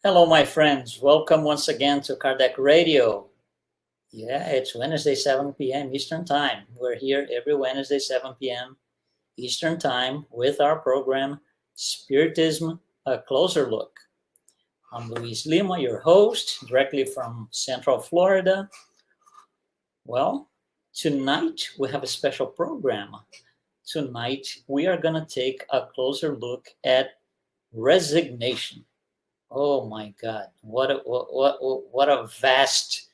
Hello, my friends. Welcome once again to Kardec Radio. Yeah, it's Wednesday, 7 p.m. Eastern Time. We're here every Wednesday, 7 p.m. Eastern Time with our program, Spiritism, A Closer Look. I'm Luiz Lima, your host, directly from Central Florida. Well, tonight we have a special program. Tonight we are going to take a closer look at resignation. Oh my God! What a vast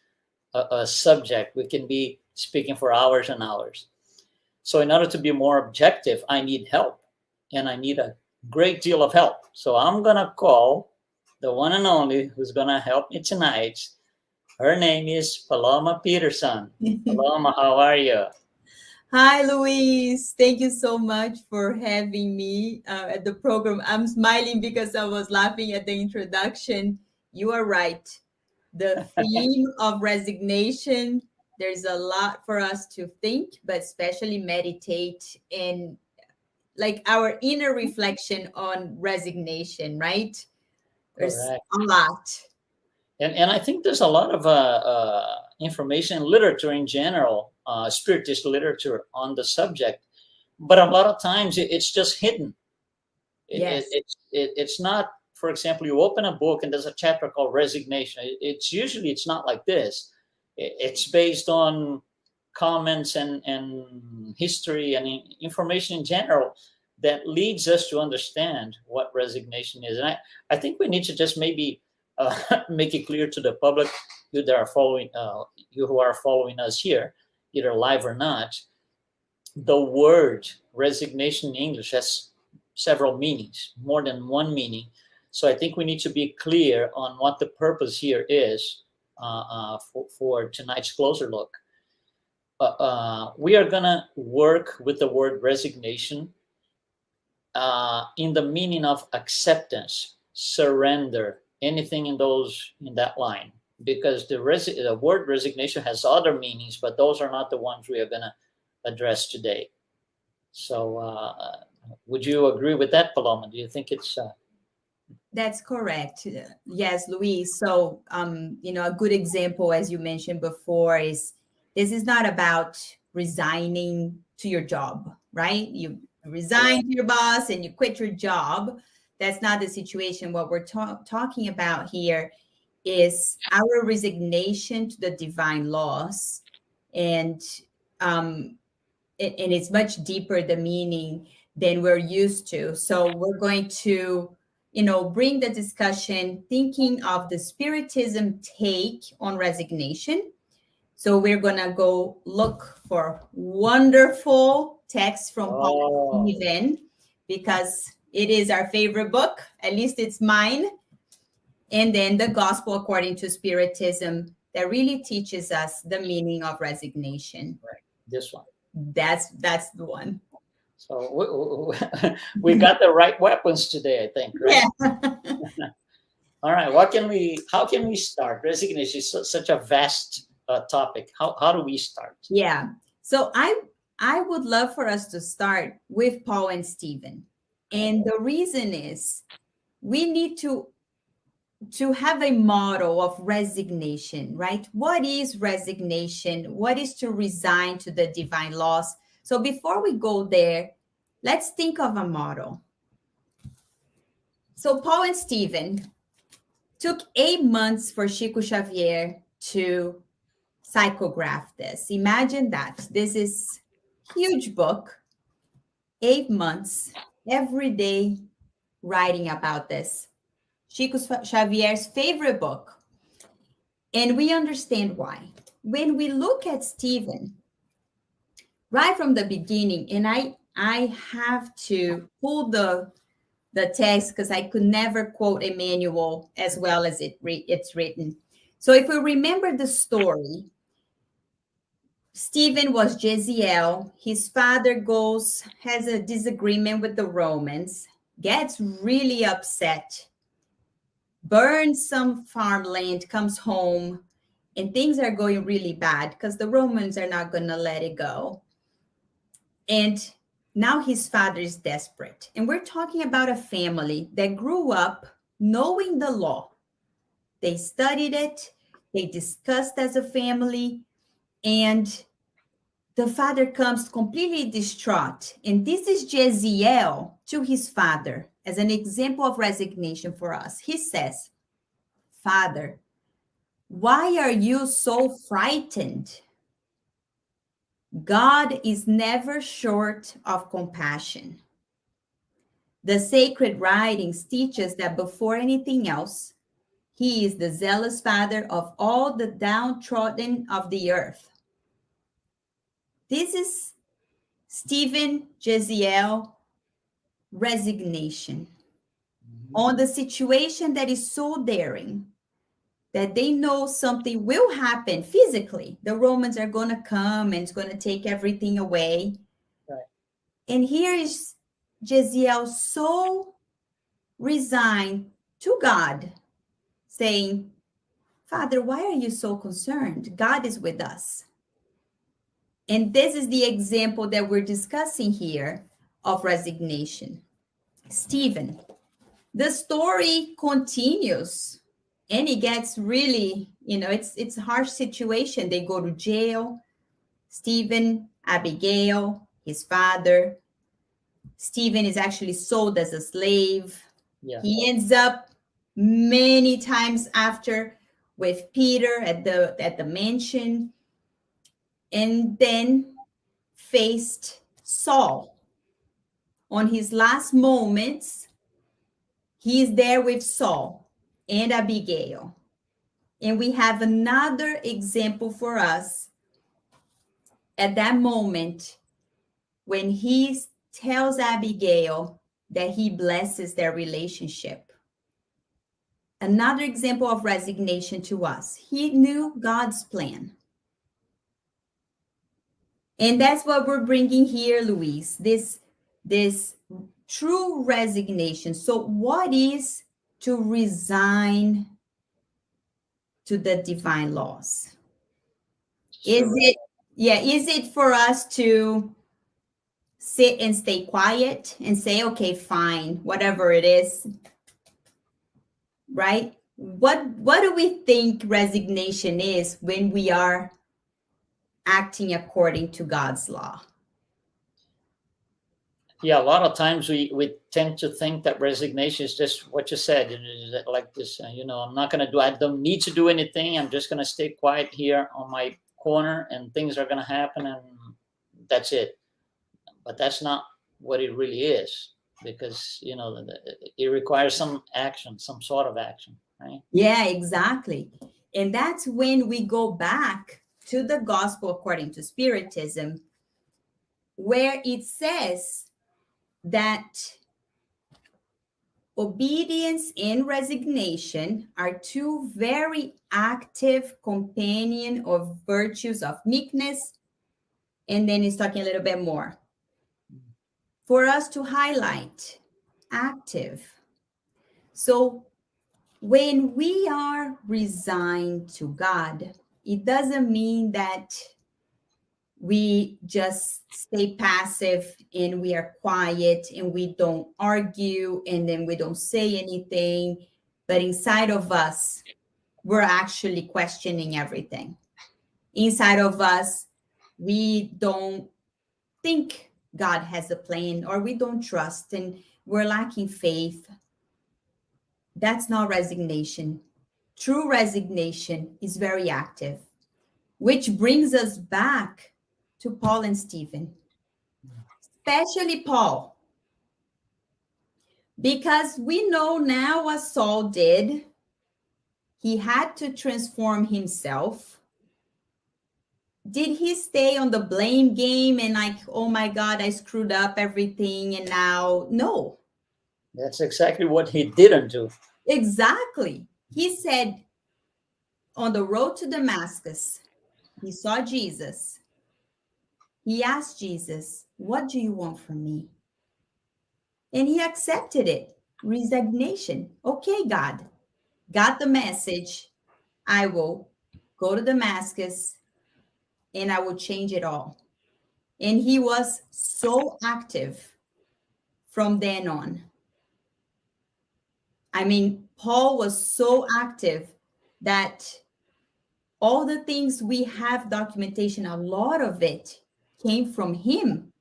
subject. We can be speaking for hours and hours. So, in order to be more objective, I need help, and I need a great deal of help. So, I'm gonna call the one and only who's gonna help me tonight. Her name is Palloma Peterson. Palloma, how are you? Hi, Luis. Thank you so much for having me at the program. I'm smiling because I was laughing at the introduction. You are right. The theme of resignation, there's a lot for us to think, but especially meditate and like our inner reflection on resignation, right? There's Correct. a lot. And I think there's a lot of information, literature in general, spiritist literature on the subject, but a lot of times it's just hidden. Yes. It's not. For example, you open a book and there's a chapter called resignation. It's not like this. It's based on comments and history and information in general that leads us to understand what resignation is. And I think we need to just maybe make it clear to the public, you that are following, you who are following us here, either live or not. The word resignation in English has several meanings, more than one meaning. So I think we need to be clear on what the purpose here is for tonight's closer look. We are going to work with the word resignation in the meaning of acceptance, surrender, anything in that line. Because the word resignation has other meanings, but those are not the ones we are going to address today. So would you agree with that, Palloma? Do you think it's... That's correct. Yes, Luis. So, a good example, as you mentioned before, is this is not about resigning to your job, right? You resign to your boss and you quit your job. That's not the situation. What we're talking about here is our resignation to the divine laws. And it's much deeper, the meaning, than we're used to. So we're going to bring the discussion thinking of the Spiritism take on resignation. So we're going to go look for wonderful texts from Paul Stephen, because it is our favorite book, at least it's mine. And then the Gospel According to Spiritism that really teaches us the meaning of resignation. Right. This one. That's the one. So we got the right weapons today, I think, right? Yeah. All right. How can we start? Resignation is such a vast topic. How do we start? Yeah. So I would love for us to start with Paul and Stephen. And the reason is we need to have a model of resignation, right? What is resignation? What is to resign to the divine laws? So before we go there, let's think of a model. So Paul and Stephen took 8 months for Chico Xavier to psychograph this. Imagine that. This is a huge book, 8 months, every day writing about this. Chico Xavier's favorite book. And we understand why. When we look at Stephen, right from the beginning, and I have to pull the text because I could never quote a manual as well as it's written. So if we remember the story, Stephen was Jeziel. His father has a disagreement with the Romans, gets really upset, burns some farmland, comes home, and things are going really bad because the Romans are not going to let it go. And now his father is desperate. And we're talking about a family that grew up knowing the law. They studied it. They discussed as a family. And the father comes completely distraught. And this is Jeziel to his father as an example of resignation for us. He says, Father, why are you so frightened? God is never short of compassion. The sacred writings teach us that before anything else, he is the zealous father of all the downtrodden of the earth. This is Stephen Jeziel resignation on the situation that is so daring that they know something will happen physically. The Romans are going to come and it's going to take everything away. Right. And here is Jeziel so resigned to God, saying, Father, why are you so concerned? God is with us. And this is the example that we're discussing here of resignation. Stephen, the story continues and it gets really, it's a harsh situation. They go to jail. Stephen, Abigail, his father. Stephen is actually sold as a slave. Yeah. He ends up many times after with Peter at the mansion, and then faced Saul. On his last moments, he is there with Saul and Abigail. And we have another example for us at that moment when he tells Abigail that he blesses their relationship. Another example of resignation to us. He knew God's plan. And that's what we're bringing here, Luis, this true resignation. So what is to resign to the divine laws? Is it for us to sit and stay quiet and say, okay, fine, whatever it is, right? What do we think resignation is when we are acting according to God's law? Yeah, a lot of times we tend to think that resignation is just what you said, like this, I'm not going to do, I don't need to do anything. I'm just going to stay quiet here on my corner and things are going to happen and that's it. But that's not what it really is, because, it requires some action, some sort of action, right? Yeah, exactly. And that's when we go back to the gospel according to Spiritism, where it says that obedience and resignation are two very active companion of virtues of meekness. And then he's talking a little bit more for us to highlight active. So when we are resigned to God, it doesn't mean that we just stay passive and we are quiet and we don't argue and then we don't say anything. But inside of us, we're actually questioning everything. Inside of us, we don't think God has a plan, or we don't trust and we're lacking faith. That's not resignation. True resignation is very active, which brings us back to Paul and Stephen, especially Paul, because we know now what Saul did. He had to transform himself. Did he stay on the blame game and like, oh my God, I screwed up everything and now? No. That's exactly what he didn't do. Exactly. He said on the road to Damascus, he saw Jesus. He asked Jesus, what do you want from me? And he accepted it. Resignation. Okay, God, got the message. I will go to Damascus and I will change it all. And he was so active from then on. I mean, Paul was so active that all the things we have documentation, a lot of it came from him.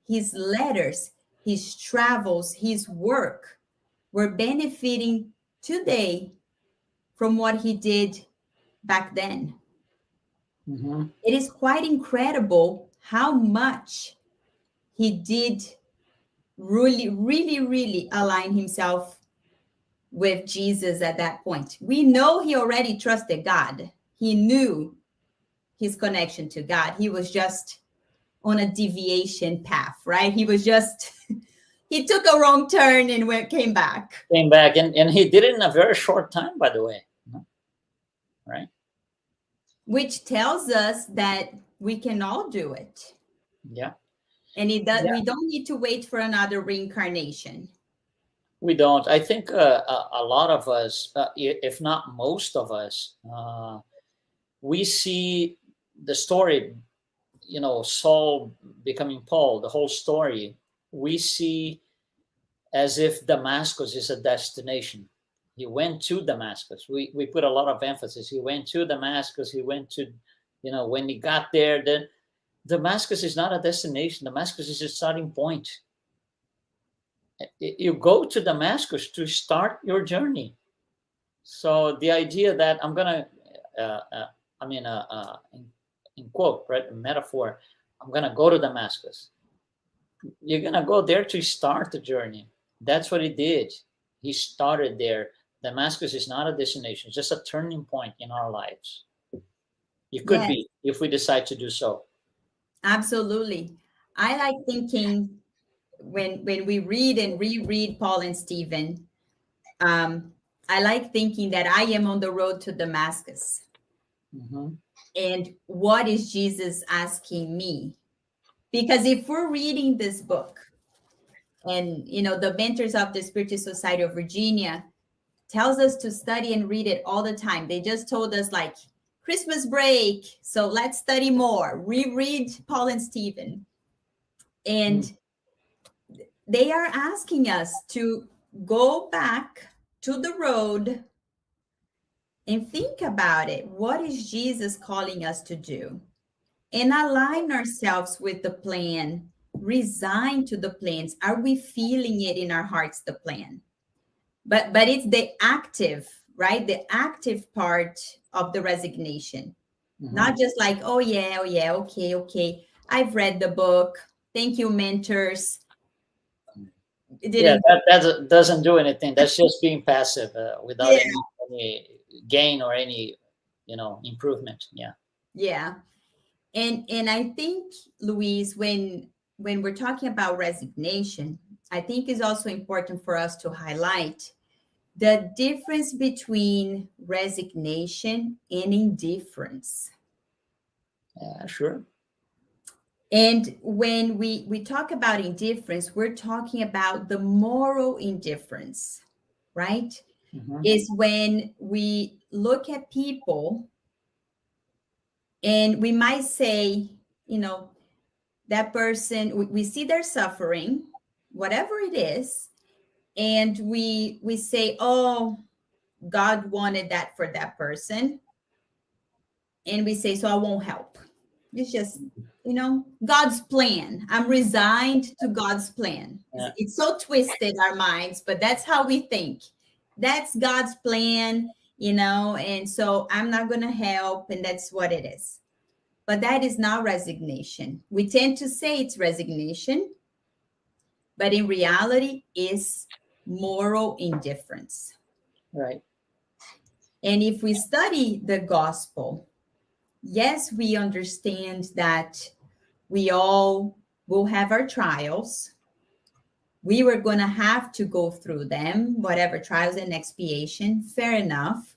His letters, his travels, his work were benefiting today from what he did back then. Mm-hmm. It is quite incredible how much he did really align himself with Jesus at that point. We know he already trusted God. He knew his connection to God. He was just on a deviation path, right? He was just, he took a wrong turn and came back. Came back, and he did it in a very short time, by the way. Right? Which tells us that we can all do it. Yeah. And it does, we don't need to wait for another reincarnation. We don't. I think a lot of us, if not most of us, we see the story, Saul becoming Paul, the whole story, we see as if Damascus is a destination. He went to Damascus. We put a lot of emphasis. He went to Damascus. He went to, when he got there, then Damascus is not a destination. Damascus is a starting point. You go to Damascus to start your journey. So the idea that I'm going to, in quote, right, a metaphor, I'm going to go to Damascus. You're going to go there to start the journey. That's what he did. He started there. Damascus is not a destination. It's just a turning point in our lives. It could be if we decide to do so. Absolutely. I like thinking when we read and reread Paul and Stephen, I like thinking that I am on the road to Damascus. Mm-hmm. And what is Jesus asking me? Because if we're reading this book, and the mentors of the Spiritist Society of Virginia tells us to study and read it all the time. They just told us, like, Christmas break, so let's study more. Reread Paul and Stephen. And they are asking us to go back to the road and think about it. What is Jesus calling us to do? And align ourselves with the plan, resign to the plans. Are we feeling it in our hearts, the plan? But it's the active, right? The active part of the resignation. Mm-hmm. Not just like, oh yeah, okay. I've read the book. Thank you, mentors. That doesn't do anything. That's just being passive without any gain or any, improvement. Yeah. And I think, Luis, when we're talking about resignation, I think it's also important for us to highlight the difference between resignation and indifference. Yeah, sure. And when we talk about indifference, we're talking about the moral indifference, right? Mm-hmm. Is when we look at people and we might say, that person, we see their suffering, whatever it is, and we say, oh, God wanted that for that person. And we say, so I won't help. It's just, God's plan. I'm resigned to God's plan. Yeah. It's so twisted, our minds, but that's how we think. That's God's plan, and so I'm not going to help, and that's what it is. But that is not resignation. We tend to say it's resignation, but in reality, it's moral indifference. Right. And if we study the gospel, yes, we understand that we all will have our trials. We were going to have to go through them, whatever trials and expiation, fair enough.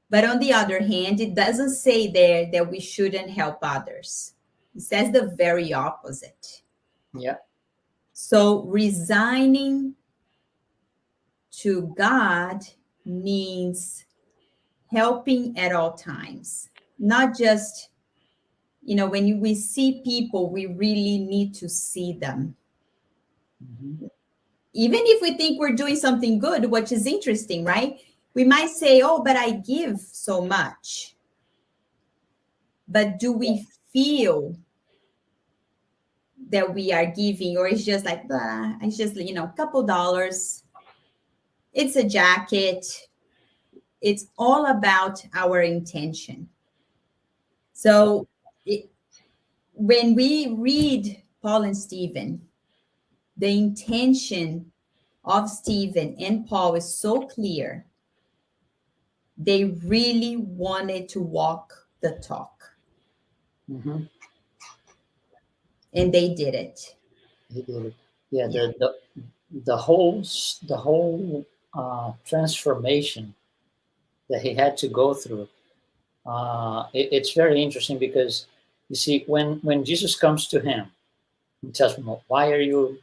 But on the other hand, it doesn't say there that we shouldn't help others. It says the very opposite. Yeah. So resigning to God means helping at all times, not just, when we see people, we really need to see them. Mm-hmm. Even if we think we're doing something good, which is interesting, right? We might say, oh, but I give so much. But do we feel that we are giving, or it's just like, blah, it's just, a couple dollars. It's a jacket. It's all about our intention. So when we read Paul and Stephen, the intention of Stephen and Paul is so clear. They really wanted to walk the talk. Mm-hmm. And they did it. They did it. Yeah, yeah. The whole transformation that he had to go through. It's very interesting because you see, when Jesus comes to him and tells him, "Why are you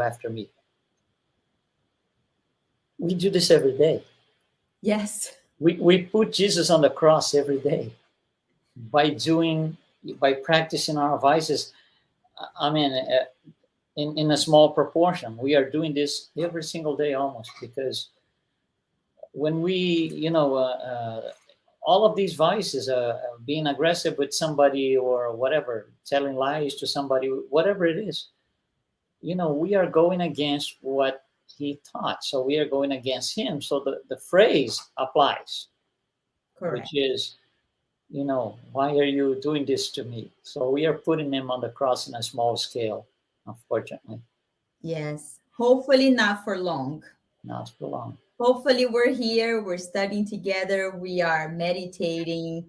after me?" We do this every day. Yes. We put Jesus on the cross every day by practicing our vices. I mean, in a small proportion, we are doing this every single day almost, because when we, all of these vices, being aggressive with somebody or whatever, telling lies to somebody, whatever it is, we are going against what he taught. So we are going against him. So the phrase applies. Correct. Which is, why are you doing this to me? So we are putting him on the cross in a small scale, unfortunately. Yes. Hopefully not for long. Not for long. Hopefully we're here, we're studying together, we are meditating,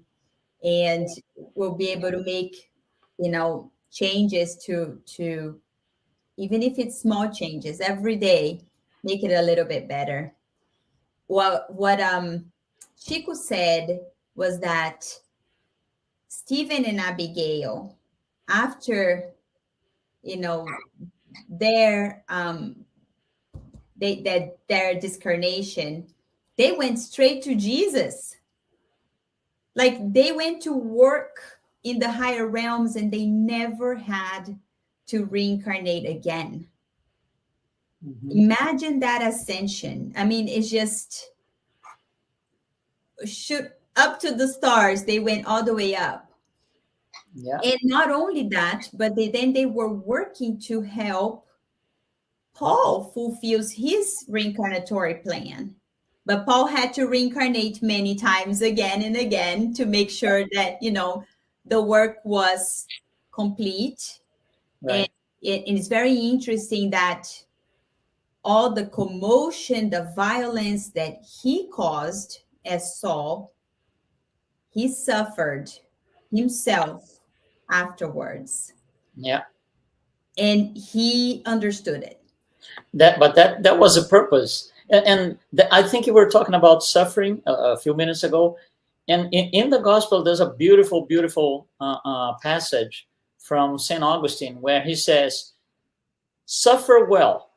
and we'll be able to make, changes to even if it's small changes every day, make it a little bit better. Well, what Chico said was that Stephen and Abigail, after their their discarnation, they went straight to Jesus. Like, they went to work in the higher realms and they never had to reincarnate again. Mm-hmm. Imagine that ascension. I mean, it's just shoot up to the stars. They went all the way up. Yeah. And not only that, but they were working to help Paul fulfills his reincarnatory plan. But Paul had to reincarnate many times again and again to make sure that, the work was complete. Right. And it's very interesting that all the commotion, the violence that he caused as Saul, he suffered himself afterwards. Yeah. And he understood it. That was a purpose. And I think you were talking about suffering a few minutes ago. And in the gospel, there's a beautiful, beautiful passage from St. Augustine where he says, suffer well.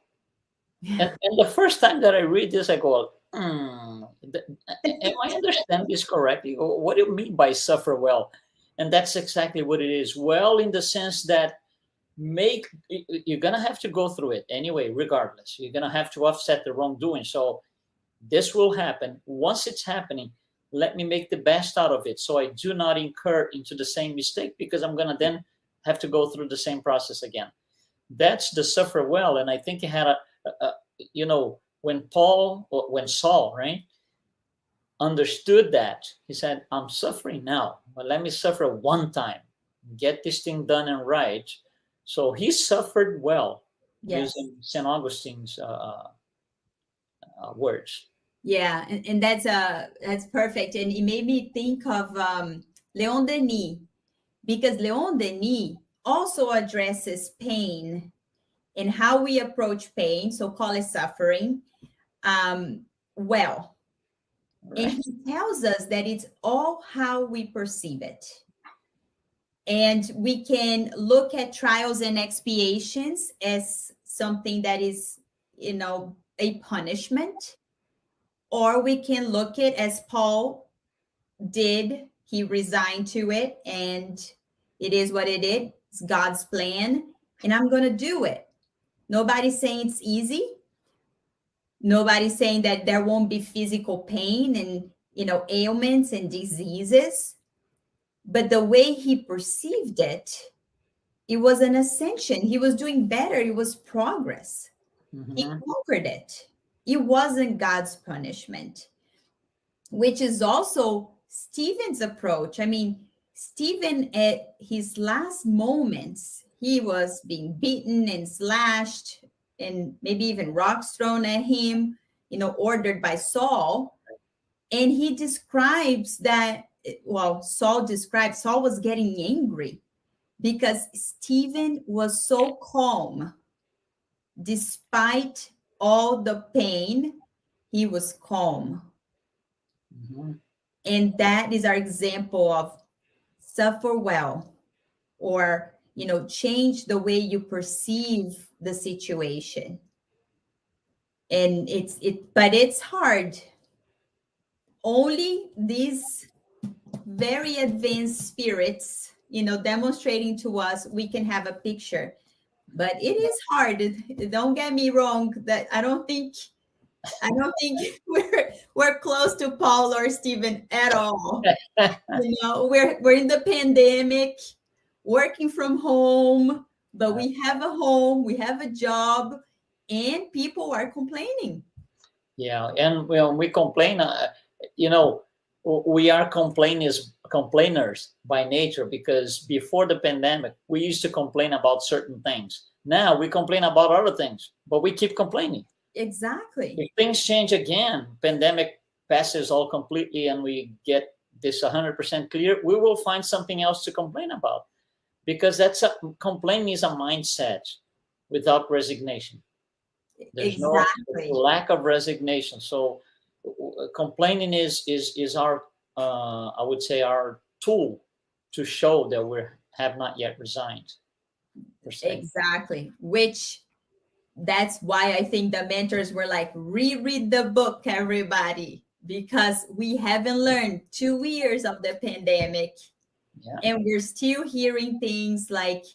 And the first time that I read this, I go, am I understand this correctly? What do you mean by suffer well? And that's exactly what it is. Well, in the sense that you're gonna have to go through it anyway, regardless. You're gonna have to offset the wrongdoing. So this will happen. Once it's happening, let me make the best out of it, so I do not incur into the same mistake, because I'm gonna then have to go through the same process again. That's the suffer well. And I think he had when Saul, right, understood that, he said, I'm suffering now, but let me suffer one time, get this thing done and right. So he suffered well, yes, using St. Augustine's words. Yeah, and that's perfect. And it made me think of Leon Denis, because Leon Denis also addresses pain and how we approach pain, so call it suffering, well. Right. And he tells us that it's all how we perceive it. And we can look at trials and expiations as something that is, a punishment. Or we can look at, as Paul did, he resigned to it, and it is what it is. It's God's plan, and I'm going to do it. Nobody's saying it's easy, Nobody's saying that there won't be physical pain and, ailments and diseases. But the way he perceived it, it was an ascension. He was doing better. It was progress. He conquered it. It wasn't God's punishment, which is also Stephen's approach. I mean, Stephen, at his last moments, he was being beaten and slashed and maybe even rocks thrown at him, ordered by Saul. And he describes that, Saul was getting angry because Stephen was so calm. Despite all the pain, he was calm. And that is our example of suffer well, or, change the way you perceive the situation. And but it's hard. Only these very advanced spirits, demonstrating to us, we can have a picture. But it is hard. Don't get me wrong. That I don't think we're close to Paul or Stephen at all. We're in the pandemic, working from home, but we have a home, we have a job, and people are complaining. Yeah, and when we complain, we are complainers by nature, because before the pandemic, we used to complain about certain things. Now we complain about other things, but we keep complaining. Exactly. If things change again, pandemic passes all completely, and we get this 100% clear, we will find something else to complain about, because complaining is a mindset without resignation. There's exactly. no lack of resignation. So complaining is our, I would say, our tool to show that we have not yet resigned. Exactly. That's why I think the mentors were like, reread the book, everybody, because we haven't learned 2 years of the pandemic. Yeah. And we're still hearing things like,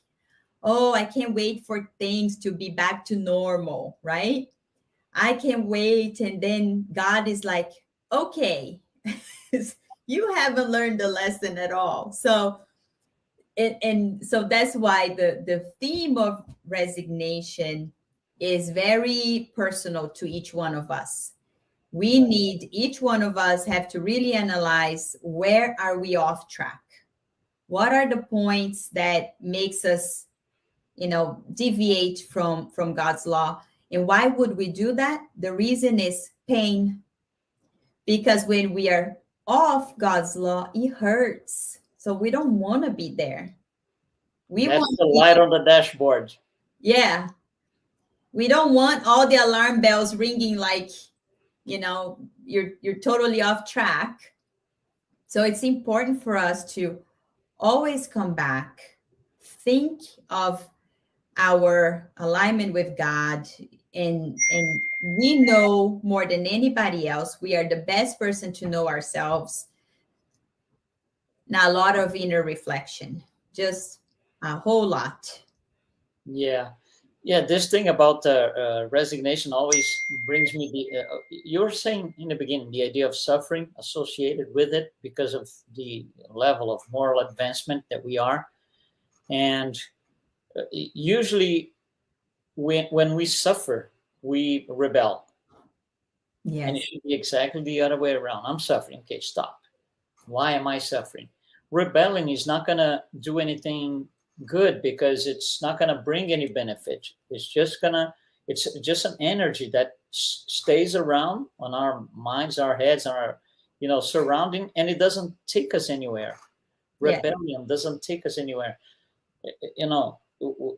oh, I can't wait for things to be back to normal, right? I can't wait. And then God is like, okay, you haven't learned the lesson at all. So, and so that's why the theme of resignation is very personal to each one of us. We need, each one of us have to really analyze, where are we off track? What are the points that makes us, deviate from God's law? And why would we do that? The reason is pain. Because when we are off God's law, it hurts. So we don't want to be there. That's the light on the dashboard. Yeah. We don't want all the alarm bells ringing like, you're totally off track. So it's important for us to always come back, think of our alignment with God, and we know more than anybody else. We are the best person to know ourselves. Now, a lot of inner reflection, just a whole lot. Yeah. This thing about resignation always brings me you were saying in the beginning, the idea of suffering associated with it because of the level of moral advancement that we are. And usually when we suffer, we rebel. Yes. And it should be exactly the other way around. I'm suffering. Okay, stop. Why am I suffering? Rebelling is not going to do anything good, because it's not going to bring any benefit. It's just an energy that stays around on our minds, our heads, our surrounding, and it doesn't take us anywhere. Rebellion doesn't take us anywhere.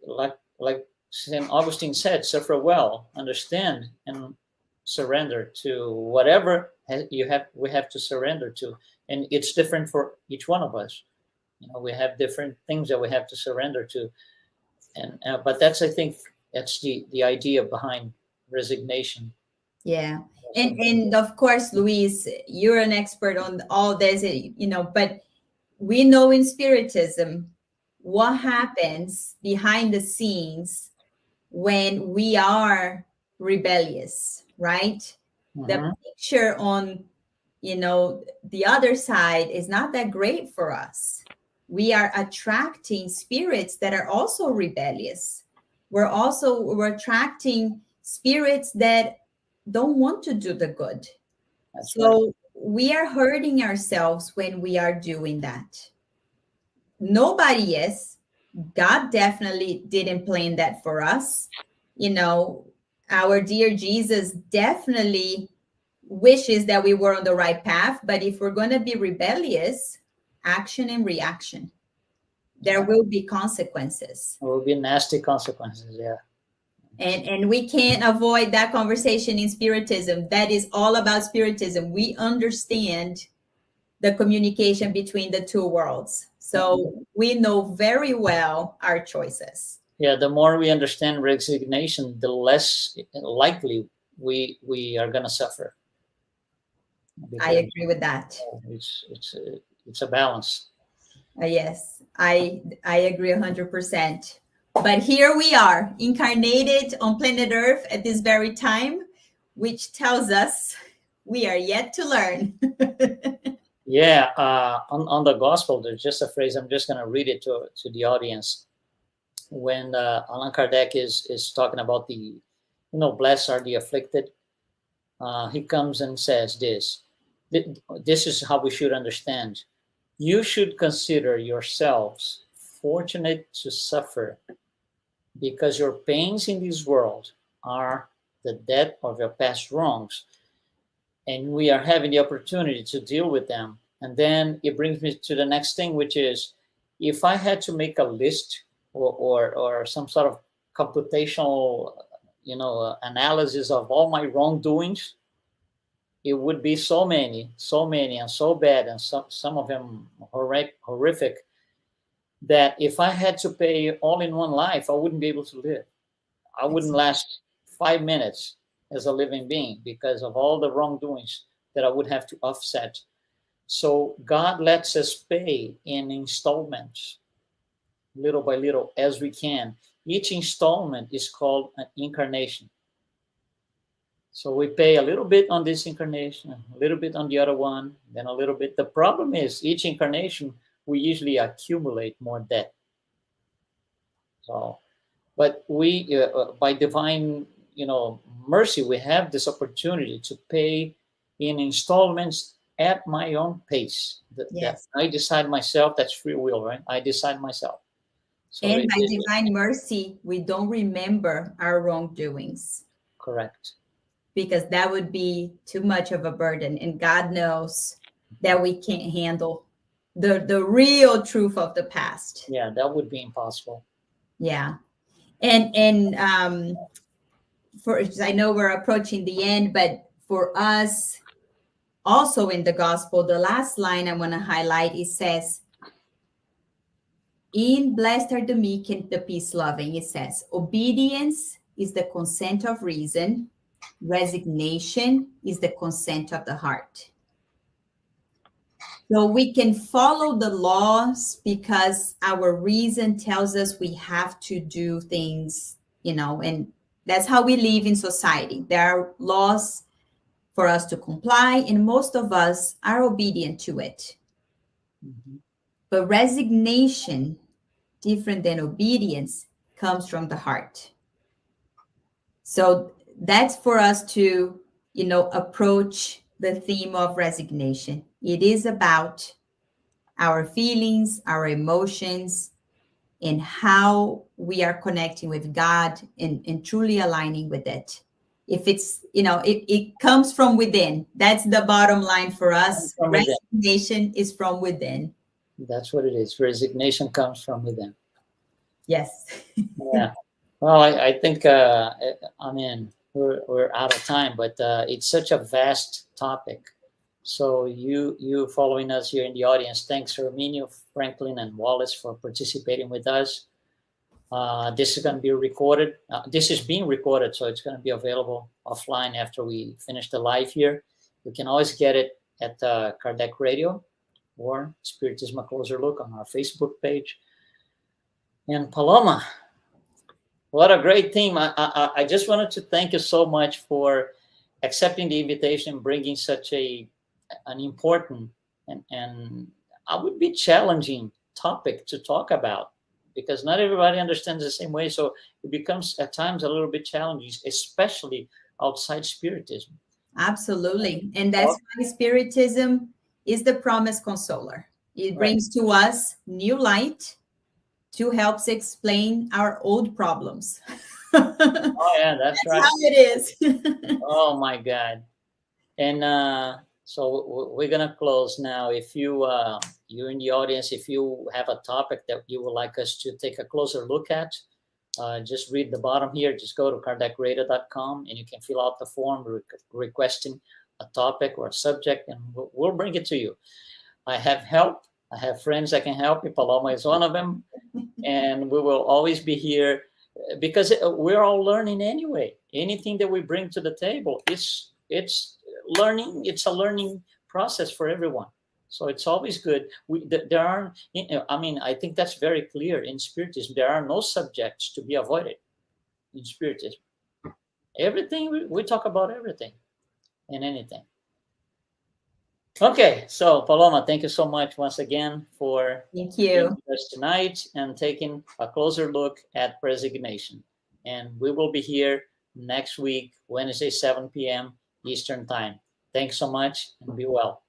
Like St. Augustine said, suffer well, understand, and surrender to whatever we have to surrender to. And it's different for each one of us. We have different things that we have to surrender to. And but I think that's the idea behind resignation. Yeah. And of course, Luis, you're an expert on all this, but we know in Spiritism what happens behind the scenes when we are rebellious, right? The Mhm. picture on, the other side is not that great for us. We are attracting spirits that are also rebellious. We're attracting spirits that don't want to do the good. That's right. So we are hurting ourselves when we are doing that. Nobody is. God definitely didn't plan that for us. Our dear Jesus definitely wishes that we were on the right path. But if we're going to be rebellious, action and reaction, there Yeah. will be consequences. There will be nasty consequences. Yeah. And we can't avoid that conversation in Spiritism. That is all about Spiritism. We understand the communication between the two worlds. So we know very well our choices. Yeah, the more we understand resignation, the less likely we are going to suffer. I Because agree with that. it's a balance. Yes, I agree 100%. But here we are, incarnated on planet Earth at this very time, which tells us we are yet to learn. Yeah, on the gospel, there's just a phrase. I'm just going to read it to the audience. When Allan Kardec is talking about blessed are the afflicted, he comes and says this. This is how we should understand. You should consider yourselves fortunate to suffer, because your pains in this world are the debt of your past wrongs, and we are having the opportunity to deal with them. And then it brings me to the next thing, which is, if I had to make a list or some sort of computational analysis of all my wrongdoings, it would be so many and so bad, and some of them horrific, that if I had to pay all in one life, I wouldn't be able to live. I wouldn't last 5 minutes as a living being, because of all the wrongdoings that I would have to offset. So God lets us pay in installments, little by little, as we can. Each installment is called an incarnation. So we pay a little bit on this incarnation, a little bit on the other one, then a little bit. The problem is, each incarnation, we usually accumulate more debt. So, but we, by divine, mercy, we have this opportunity to pay in installments at my own pace. That Yes. I decide myself. That's free will, right? I decide myself. So And by divine mercy, we don't remember our wrongdoings. Correct. Because that would be too much of a burden. And God knows that we can't handle the real truth of the past. Yeah, that would be impossible. Yeah. And I know we're approaching the end, but for us, also in the gospel, the last line I want to highlight, it says, in blessed are the meek and the peace loving, it says, obedience is the consent of reason. Resignation is the consent of the heart. So we can follow the laws because our reason tells us we have to do things, and that's how we live in society. There are laws for us to comply, and most of us are obedient to it. Mm-hmm. But resignation, different than obedience, comes from the heart. So that's for us to, approach the theme of resignation. It is about our feelings, our emotions, and how we are connecting with God and truly aligning with it. If it's, it comes from within. That's the bottom line for us. Resignation is from within. That's what it is. Resignation comes from within. Yes. Yeah. Well, I think, we're out of time, but it's such a vast topic. So you following us here in the audience, thanks Herminio, Franklin, and Wallace for participating with us. This is going to be recorded. This is being recorded, so it's going to be available offline after we finish the live here. You can always get it at Kardec Radio or Spiritism A Closer Look on our Facebook page. And Palloma, What a great theme. I just wanted to thank you so much for accepting the invitation, bringing such an important and I would be challenging topic to talk about, because not everybody understands the same way. So it becomes at times a little bit challenging, especially outside Spiritism. Absolutely. And that's why Spiritism is the promise consoler. It brings to us new light to help explain our old problems. Oh yeah, that's right. How it is. Oh my God. And so we're gonna close now. If you in the audience, if you have a topic that you would like us to take a closer look at, just read the bottom here. Just go to kardakradio.com and you can fill out the form requesting a topic or a subject, and we'll bring it to you. I have help. I have friends that can help you. Palloma is one of them, and we will always be here because we're all learning anyway. Anything that we bring to the table, it's learning. It's a learning process for everyone. So it's always good. There are, I mean, I think that's very clear in Spiritism. There are no subjects to be avoided in Spiritism. Everything, we talk about everything and anything. Okay, so Palloma, thank you so much once again for Thank being you. with us tonight and taking a closer look at resignation. And we will be here next week, Wednesday, 7 p.m. Eastern Time. Thanks so much and be well.